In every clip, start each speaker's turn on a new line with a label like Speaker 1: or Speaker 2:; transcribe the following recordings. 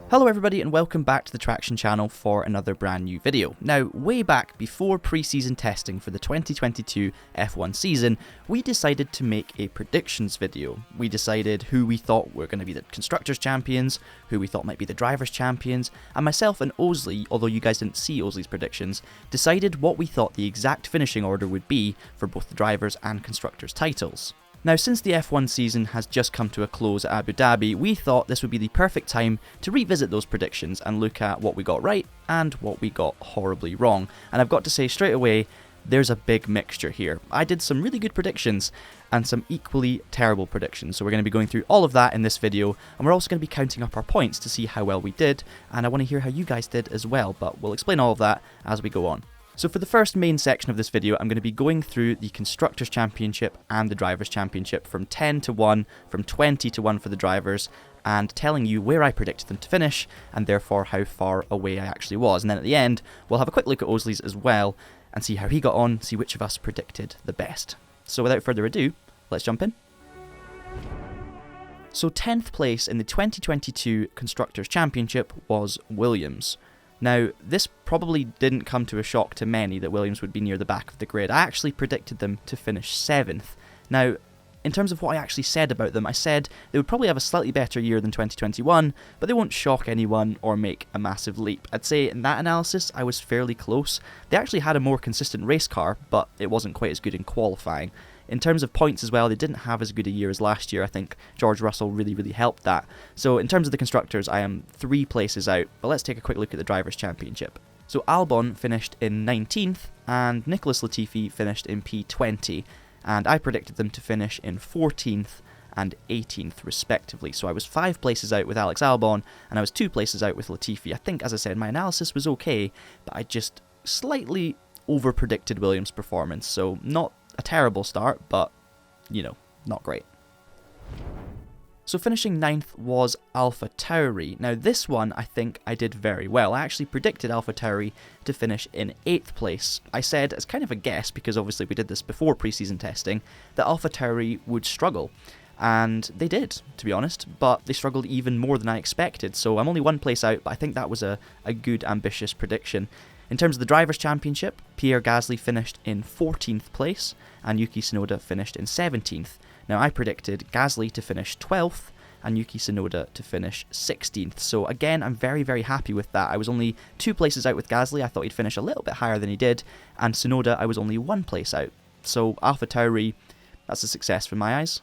Speaker 1: Hello everybody and welcome back to the Traxion channel for another brand new video. Now, way back before pre-season testing for the 2022 F1 season, we decided to make a predictions video. We decided who we thought were going to be the constructors champions, who we thought might be the drivers champions, and myself and Osley, although you guys didn't see Osley's predictions, decided what we thought the exact finishing order would be for both the drivers and constructors titles. Now, since the F1 season has just come to a close at Abu Dhabi, we thought this would be the perfect time to revisit those predictions and look at what we got right and what we got horribly wrong. And I've got to say straight away, there's a big mixture here. I did some really good predictions and some equally terrible predictions, so we're going to be going through all of that in this video, and we're also going to be counting up our points to see how well we did, and I want to hear how you guys did as well, but we'll explain all of that as we go on. So for the first main section of this video, I'm going to be going through the Constructors' Championship and the Drivers' Championship from 10 to 1, from 20 to 1 for the drivers, and telling you where I predicted them to finish, and therefore how far away I actually was. And then at the end, we'll have a quick look at Osley's as well, and see how he got on, see which of us predicted the best. So without further ado, let's jump in. So 10th place in the 2022 Constructors' Championship was Williams. Now, this probably didn't come to a shock to many that Williams would be near the back of the grid. I actually predicted them to finish 7th. Now, in terms of what I actually said about them, I said they would probably have a slightly better year than 2021, but they won't shock anyone or make a massive leap. I'd say in that analysis, I was fairly close. They actually had a more consistent race car, but it wasn't quite as good in qualifying. In terms of points as well, they didn't have as good a year as last year. I think George Russell really helped that. So in terms of the constructors, I am 3 places out, but let's take a quick look at the Drivers' Championship. So Albon finished in 19th, and Nicholas Latifi finished in P20, and I predicted them to finish in 14th and 18th respectively. So I was 5 places out with Alex Albon, and I was 2 places out with Latifi. I think, as I said, my analysis was okay, but I just slightly over-predicted Williams' performance, so not a terrible start, but, you know, not great. So finishing 9th was AlphaTauri. Now this one I think I did very well. I actually predicted AlphaTauri to finish in 8th place. I said, as kind of a guess, because obviously we did this before pre-season testing, that AlphaTauri would struggle. And they did, to be honest, but they struggled even more than I expected. So I'm only 1 place out, but I think that was a good, ambitious prediction. In terms of the Drivers' Championship, Pierre Gasly finished in 14th place, and Yuki Tsunoda finished in 17th. Now I predicted Gasly to finish 12th, and Yuki Tsunoda to finish 16th. So again, I'm very happy with that. I was only 2 places out with Gasly. I thought he'd finish a little bit higher than he did, and Tsunoda I was only 1 place out. So AlphaTauri, that's a success from my eyes.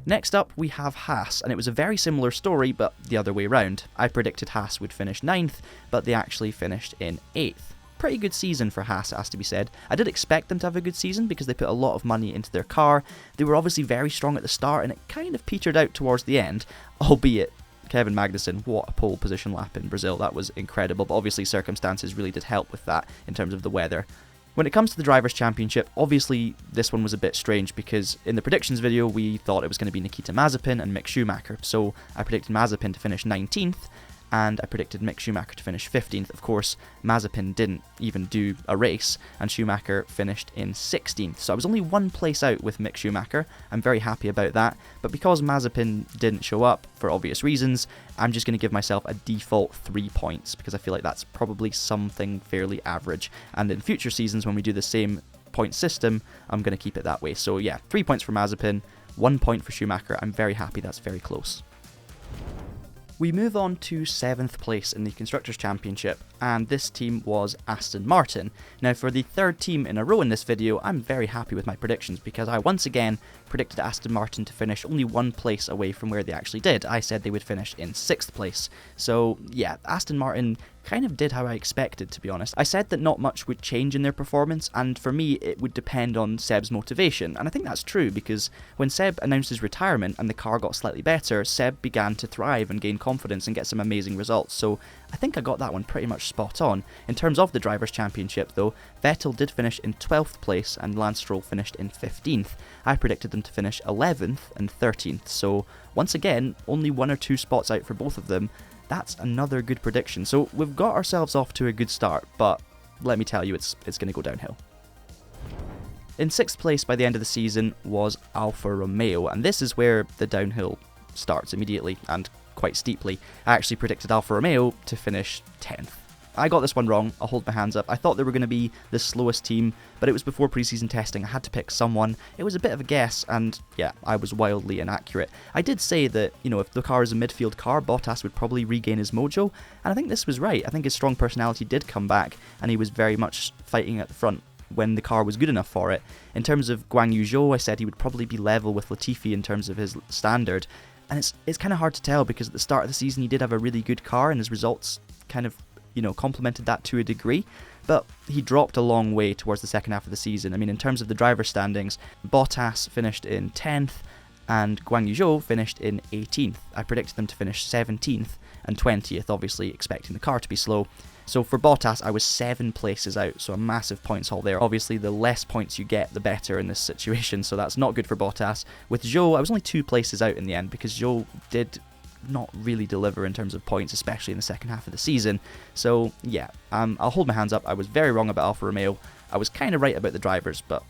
Speaker 1: Next up, we have Haas, and it was a very similar story, but the other way round. I predicted Haas would finish 9th, but they actually finished in 8th. Pretty good season for Haas, it has to be said. I did expect them to have a good season because they put a lot of money into their car. They were obviously very strong at the start, and it kind of petered out towards the end, albeit Kevin Magnussen, what a pole position lap in Brazil. That was incredible, but obviously circumstances really did help with that in terms of the weather. When it comes to the Drivers' Championship, obviously this one was a bit strange because in the predictions video we thought it was going to be Nikita Mazepin and Mick Schumacher, so I predicted Mazepin to finish 19th, and I predicted Mick Schumacher to finish 15th. Of course, Mazepin didn't even do a race, and Schumacher finished in 16th, so I was only 1 place out with Mick Schumacher. I'm very happy about that, but because Mazepin didn't show up, for obvious reasons, I'm just going to give myself a default 3 points, because I feel like that's probably something fairly average, and in future seasons when we do the same point system, I'm going to keep it that way. So yeah, 3 points for Mazepin, 1 point for Schumacher. I'm very happy, that's very close. We move on to 7th place in the Constructors' Championship, and this team was Aston Martin. Now for the 3rd team in a row in this video, I'm very happy with my predictions because I once again predicted Aston Martin to finish only 1 place away from where they actually did. I said they would finish in 6th place. So yeah, Aston Martin kind of did how I expected, to be honest. I said that not much would change in their performance, and for me it would depend on Seb's motivation, and I think that's true because when Seb announced his retirement and the car got slightly better, Seb began to thrive and gain confidence and get some amazing results, so I think I got that one pretty much spot on. In terms of the Drivers' Championship though, Vettel did finish in 12th place and Lance Stroll finished in 15th. I predicted them to finish 11th and 13th, so once again, only 1 or 2 spots out for both of them. That's another good prediction. So we've got ourselves off to a good start, but let me tell you, it's going to go downhill. In 6th place by the end of the season was Alfa Romeo, and this is where the downhill starts immediately, and quite steeply. I actually predicted Alfa Romeo to finish 10th. I got this one wrong, I'll hold my hands up. I thought they were going to be the slowest team, but it was before preseason testing. I had to pick someone. It was a bit of a guess, and yeah, I was wildly inaccurate. I did say that, if the car is a midfield car, Bottas would probably regain his mojo, and I think this was right. I think his strong personality did come back, and he was very much fighting at the front when the car was good enough for it. In terms of Guan Yu Zhou, I said he would probably be level with Latifi in terms of his standard, and it's kind of hard to tell because at the start of the season he did have a really good car, and his results kind of complemented that to a degree, but he dropped a long way towards the second half of the season. I mean, in terms of the driver standings, Bottas finished in 10th and Guan Yu Zhou finished in 18th. I predicted them to finish 17th and 20th, obviously expecting the car to be slow. So for Bottas, I was 7 places out, so a massive points haul there. Obviously, the less points you get, the better in this situation, so that's not good for Bottas. With Zhou, I was only 2 places out in the end because Zhou did not really deliver in terms of points, especially in the second half of the season. So yeah, I'll hold my hands up. I was very wrong about Alfa Romeo. I was kind of right about the drivers, but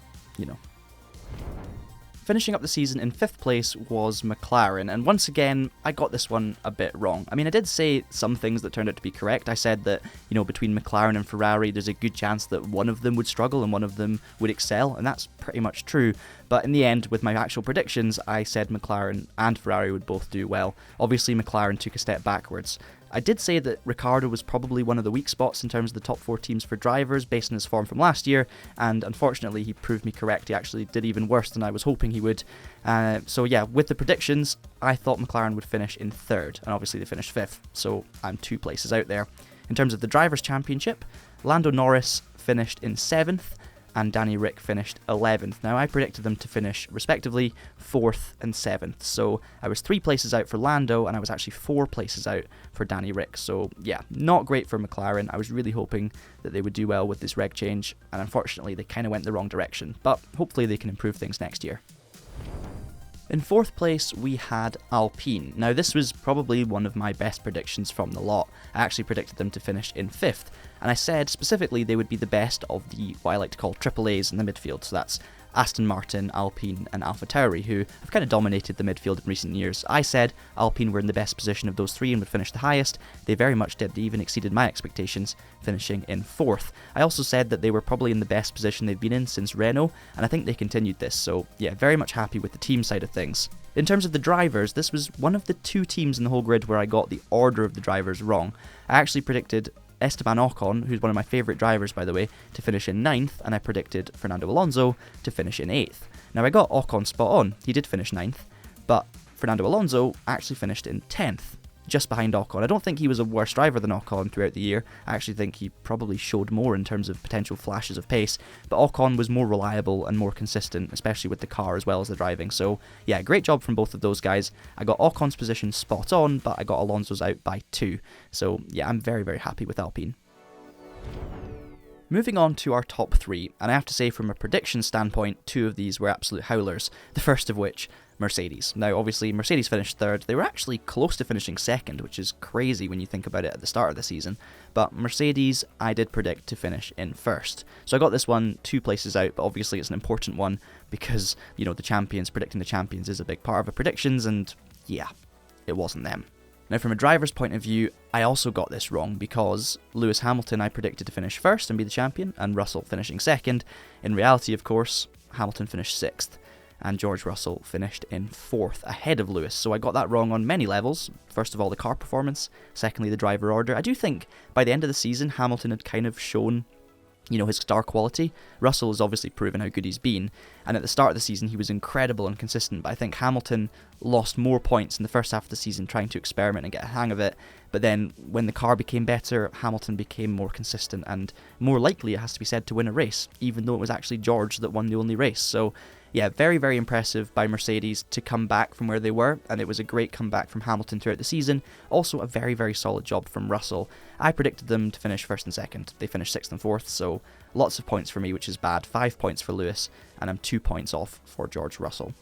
Speaker 1: Finishing up the season in 5th place was McLaren, and once again, I got this one a bit wrong. I mean, I did say some things that turned out to be correct. I said that, between McLaren and Ferrari, there's a good chance that one of them would struggle and one of them would excel, and that's pretty much true. But in the end, with my actual predictions, I said McLaren and Ferrari would both do well. Obviously, McLaren took a step backwards. I did say that Ricciardo was probably one of the weak spots in terms of the top 4 teams for drivers based on his form from last year, and unfortunately he proved me correct. He actually did even worse than I was hoping he would. So yeah, with the predictions, I thought McLaren would finish in 3rd, and obviously they finished 5th, so I'm 2 places out there. In terms of the Drivers' Championship, Lando Norris finished in 7th, and Danny Rick finished 11th. Now, I predicted them to finish, respectively, 4th and 7th. So I was 3 places out for Lando, and I was actually 4 places out for Danny Rick. So yeah, not great for McLaren. I was really hoping that they would do well with this reg change, and unfortunately they kind of went the wrong direction. But hopefully they can improve things next year. In 4th place, we had Alpine. Now, this was probably one of my best predictions from the lot. I actually predicted them to finish in 5th, and I said specifically they would be the best of the, what I like to call triple A's in the midfield. So that's Aston Martin, Alpine, and AlphaTauri, who have kind of dominated the midfield in recent years. I said Alpine were in the best position of those 3 and would finish the highest. They very much did. They even exceeded my expectations, finishing in 4th. I also said that they were probably in the best position they've been in since Renault, and I think they continued this. So yeah, very much happy with the team side of things. In terms of the drivers, this was one of the 2 teams in the whole grid where I got the order of the drivers wrong. I actually predicted Esteban Ocon, who's one of my favourite drivers by the way, to finish in 9th, and I predicted Fernando Alonso to finish in 8th. Now, I got Ocon spot on, he did finish 9th, but Fernando Alonso actually finished in 10th, just behind Ocon. I don't think he was a worse driver than Ocon throughout the year. I actually think he probably showed more in terms of potential flashes of pace, but Ocon was more reliable and more consistent, especially with the car as well as the driving. So yeah, great job from both of those guys. I got Ocon's position spot on, but I got Alonso's out by 2. So yeah, I'm very, very happy with Alpine. Moving on to our top 3, and I have to say from a prediction standpoint, 2 of these were absolute howlers, the first of which, Mercedes. Now, obviously, Mercedes finished 3rd. They were actually close to finishing 2nd, which is crazy when you think about it at the start of the season. But Mercedes, I did predict to finish in 1st. So I got this one 2 places out, but obviously it's an important one because, the champions, predicting the champions is a big part of the predictions, and yeah, it wasn't them. Now, from a driver's point of view, I also got this wrong because Lewis Hamilton I predicted to finish 1st and be the champion, and Russell finishing 2nd. In reality, of course, Hamilton finished 6th, and George Russell finished in 4th, ahead of Lewis. So I got that wrong on many levels. First of all, the car performance. Secondly, the driver order. I do think by the end of the season, Hamilton had kind of shown his star quality. Russell has obviously proven how good he's been, and at the start of the season he was incredible and consistent, but I think Hamilton lost more points in the first half of the season trying to experiment and get a hang of it, but then when the car became better, Hamilton became more consistent and more likely, it has to be said, to win a race, even though it was actually George that won the only race. So yeah, very, very impressive by Mercedes to come back from where they were, and it was a great comeback from Hamilton throughout the season. Also, a very, very solid job from Russell. I predicted them to finish 1st and 2nd. They finished 6th and 4th, so lots of points for me, which is bad. 5 points for Lewis, and I'm 2 points off for George Russell.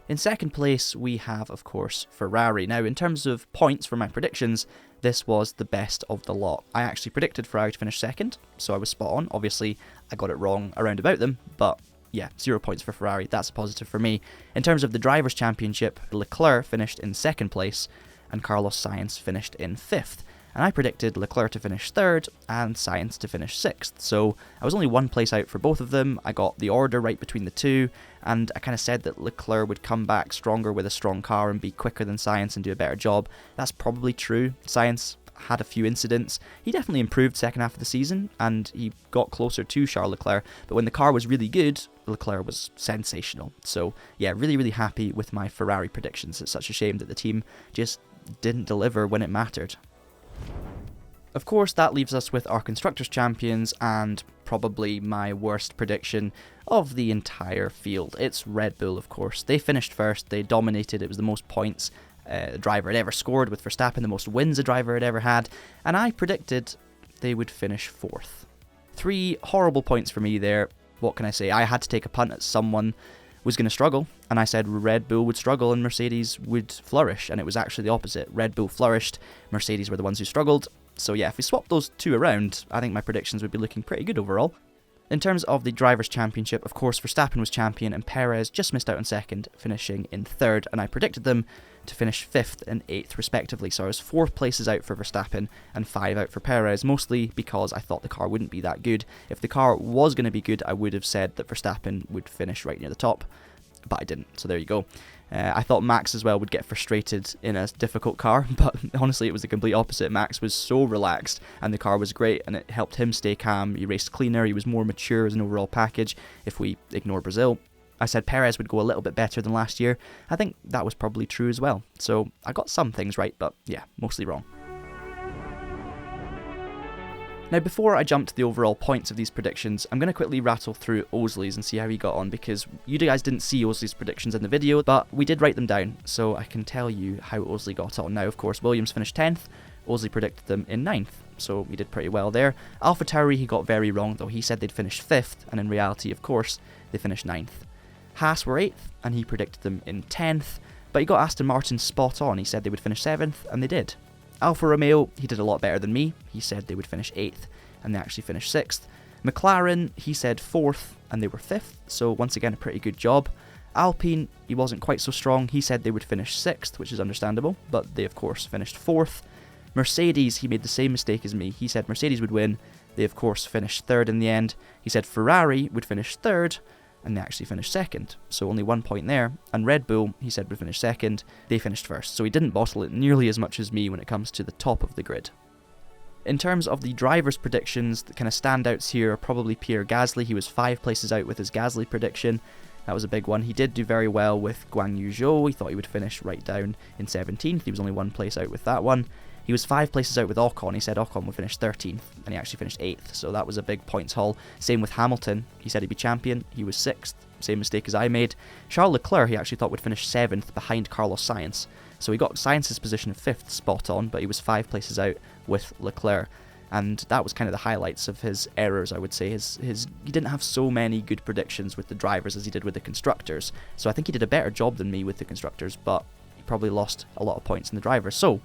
Speaker 1: In 2nd place, we have, of course, Ferrari. Now, in terms of points for my predictions, this was the best of the lot. I actually predicted Ferrari to finish 2nd, so I was spot on. Obviously, I got it wrong around about them, but yeah, 0 points for Ferrari. That's a positive for me. In terms of the Drivers' Championship, Leclerc finished in 2nd place, and Carlos Sainz finished in 5th. And I predicted Leclerc to finish 3rd and Sainz to finish 6th. So I was only 1 place out for both of them. I got the order right between the two, and I kind of said that Leclerc would come back stronger with a strong car and be quicker than Sainz and do a better job. That's probably true. Sainz had a few incidents. He definitely improved second half of the season, and he got closer to Charles Leclerc, but when the car was really good, Leclerc was sensational. So yeah, really, really happy with my Ferrari predictions. It's such a shame that the team just didn't deliver when it mattered. Of course, that leaves us with our Constructors' Champions, and probably my worst prediction of the entire field. It's Red Bull, of course. They finished first, they dominated, it was the most points a driver had ever scored with Verstappen, the most wins a driver had ever had, and I predicted they would finish 4th. 3 horrible points for me there. What can I say? I had to take a punt at someone was going to struggle, and I said Red Bull would struggle and Mercedes would flourish, and it was actually the opposite. Red Bull flourished, Mercedes were the ones who struggled. So yeah, if we swap those two around, I think my predictions would be looking pretty good overall. In terms of the Drivers' Championship, of course, Verstappen was champion and Perez just missed out on 2nd, finishing in 3rd, and I predicted them to finish 5th and 8th respectively. So I was 4 places out for Verstappen and 5 out for Perez, mostly because I thought the car wouldn't be that good. If the car was going to be good, I would have said that Verstappen would finish right near the top, but I didn't, so there you go. I thought Max as well would get frustrated in a difficult car, but honestly it was the complete opposite. Max was so relaxed and the car was great and it helped him stay calm. He raced cleaner, he was more mature as an overall package if we ignore Brazil. I said Perez would go a little bit better than last year. I think that was probably true as well. So I got some things right, but yeah, mostly wrong. Now, before I jump to the overall points of these predictions, I'm going to quickly rattle through Osley's and see how he got on, because you guys didn't see Osley's predictions in the video, but we did write them down, so I can tell you how Osley got on. Now, of course, Williams finished 10th, Osley predicted them in 9th, so he did pretty well there. AlphaTauri he got very wrong, though. He said they'd finish 5th, and in reality, of course, they finished 9th. Haas were 8th, and he predicted them in 10th, but he got Aston Martin spot on. He said they would finish 7th, and they did. Alfa Romeo, he did a lot better than me. He said they would finish 8th, and they actually finished 6th. McLaren, he said 4th, and they were 5th, so once again a pretty good job. Alpine, he wasn't quite so strong. He said they would finish 6th, which is understandable, but they of course finished 4th. Mercedes, he made the same mistake as me. He said Mercedes would win. They of course finished 3rd in the end. He said Ferrari would finish 3rd, and they actually finished 2nd, so only 1 point there. And Red Bull, he said would finish 2nd, they finished 1st, so he didn't bottle it nearly as much as me when it comes to the top of the grid. In terms of the drivers' predictions, the kind of standouts here are probably Pierre Gasly. He was 5 places out with his Gasly prediction. That was a big one. He did do very well with Guan Yu Zhou. He thought he would finish right down in 17th. He was only 1 place out with that one. He was 5 places out with Ocon. He said Ocon would finish 13th, and he actually finished 8th, so that was a big points haul. Same with Hamilton. He said he'd be champion. He was 6th. Same mistake as I made. Charles Leclerc, he actually thought would finish 7th behind Carlos Sainz. So he got Sainz's position of 5th spot on, but he was 5 places out with Leclerc. And that was kind of the highlights of his errors, I would say. He didn't have so many good predictions with the drivers as he did with the constructors. So I think he did a better job than me with the constructors, but he probably lost a lot of points in the drivers. So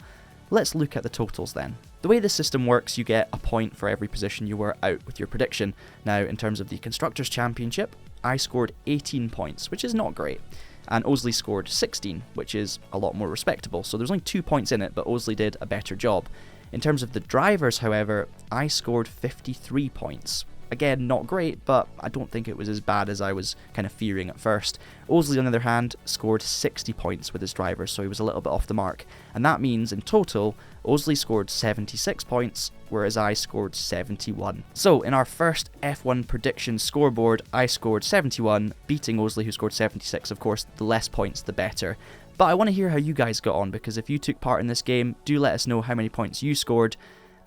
Speaker 1: let's look at the totals then. The way this system works, you get a point for every position you were out with your prediction. Now, in terms of the Constructors' Championship, I scored 18 points, which is not great. And Osley scored 16, which is a lot more respectable. So there's only 2 points in it, but Osley did a better job. In terms of the drivers, however, I scored 53 points. Again, not great, but I don't think it was as bad as I was kind of fearing at first. Osley, on the other hand, scored 60 points with his drivers, so he was a little bit off the mark. And that means, in total, Osley scored 76 points, whereas I scored 71. So, in our first F1 prediction scoreboard, I scored 71, beating Osley, who scored 76. Of course, the less points, the better. But I want to hear how you guys got on, because if you took part in this game, do let us know how many points you scored.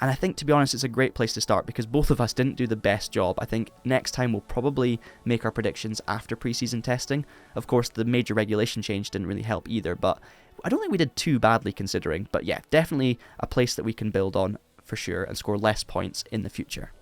Speaker 1: And I think, to be honest, it's a great place to start, because both of us didn't do the best job. I think next time we'll probably make our predictions after preseason testing. Of course, the major regulation change didn't really help either, but I don't think we did too badly considering. But yeah, definitely a place that we can build on for sure and score less points in the future.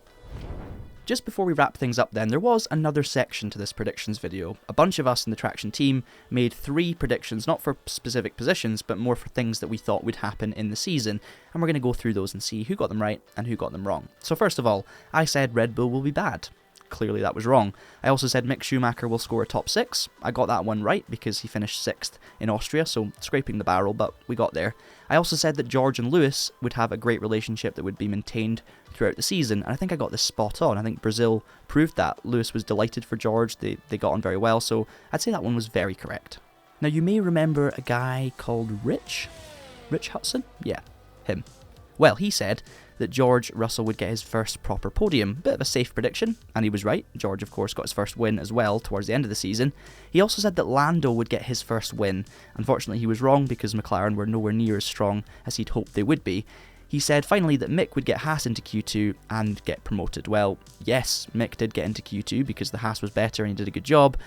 Speaker 1: Just before we wrap things up then, there was another section to this predictions video. A bunch of us in the Traxion team made 3 predictions, not for specific positions, but more for things that we thought would happen in the season, and we're going to go through those and see who got them right and who got them wrong. So first of all, I said Red Bull will be bad. clearly that was wrong. I also said Mick Schumacher will score a top 6. I got that one right because he finished 6th in Austria, so scraping the barrel, but we got there. I also said that George and Lewis would have a great relationship that would be maintained throughout the season, and I think I got this spot on. I think Brazil proved that. Lewis was delighted for George, they got on very well, so I'd say that one was very correct. Now you may remember a guy called Rich Hudson? Yeah, him. Well, he said that George Russell would get his first proper podium. Bit of a safe prediction, and he was right. George, of course, got his first win as well towards the end of the season. He also said that Lando would get his first win. Unfortunately, he was wrong because McLaren were nowhere near as strong as he'd hoped they would be. He said finally that Mick would get Haas into Q2 and get promoted. Well, yes, Mick did get into Q2 because the Haas was better and he did a good job,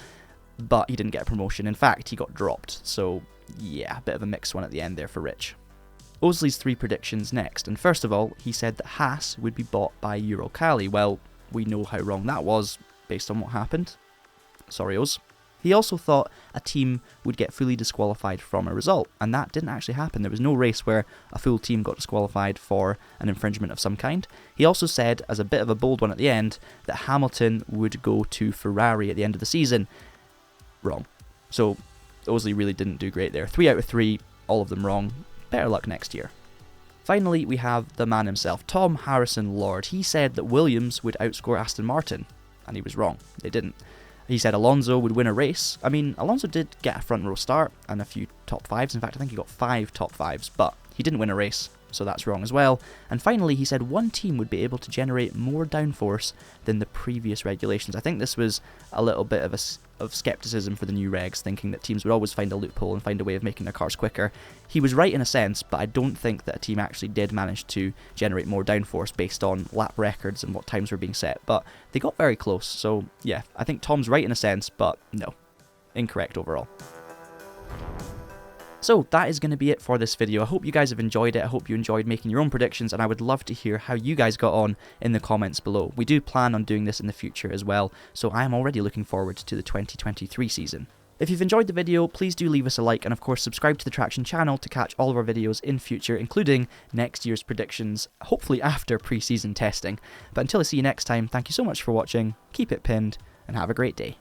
Speaker 1: but he didn't get a promotion. In fact, he got dropped. So, yeah, a bit of a mixed one at the end there for Rich. Osley's 3 predictions next, and first of all, he said that Haas would be bought by Eurocali. Well, we know how wrong that was, based on what happened. Sorry, Oz. He also thought a team would get fully disqualified from a result, and that didn't actually happen. There was no race where a full team got disqualified for an infringement of some kind. He also said, as a bit of a bold one at the end, that Hamilton would go to Ferrari at the end of the season. Wrong. So, Osley really didn't do great there. 3 out of 3, all of them wrong. Better luck next year. Finally, we have the man himself, Tom Harrison Lord. He said that Williams would outscore Aston Martin, and he was wrong. They didn't. He said Alonso would win a race. I mean, Alonso did get a front row start and a few top 5s. In fact, I think he got 5 top 5s, but he didn't win a race, so that's wrong as well. And finally, he said one team would be able to generate more downforce than the previous regulations. I think this was a little bit of skepticism for the new regs, thinking that teams would always find a loophole and find a way of making their cars quicker. He was right in a sense, but I don't think that a team actually did manage to generate more downforce based on lap records and what times were being set, but they got very close. So yeah, I think Tom's right in a sense, but no, incorrect overall. So that is going to be it for this video. I hope you guys have enjoyed it. I hope you enjoyed making your own predictions, and I would love to hear how you guys got on in the comments below. We do plan on doing this in the future as well, so I am already looking forward to the 2023 season. If you've enjoyed the video, please do leave us a like, and of course subscribe to the Traxion channel to catch all of our videos in future, including next year's predictions, hopefully after pre-season testing. But until I see you next time, thank you so much for watching, keep it pinned, and have a great day.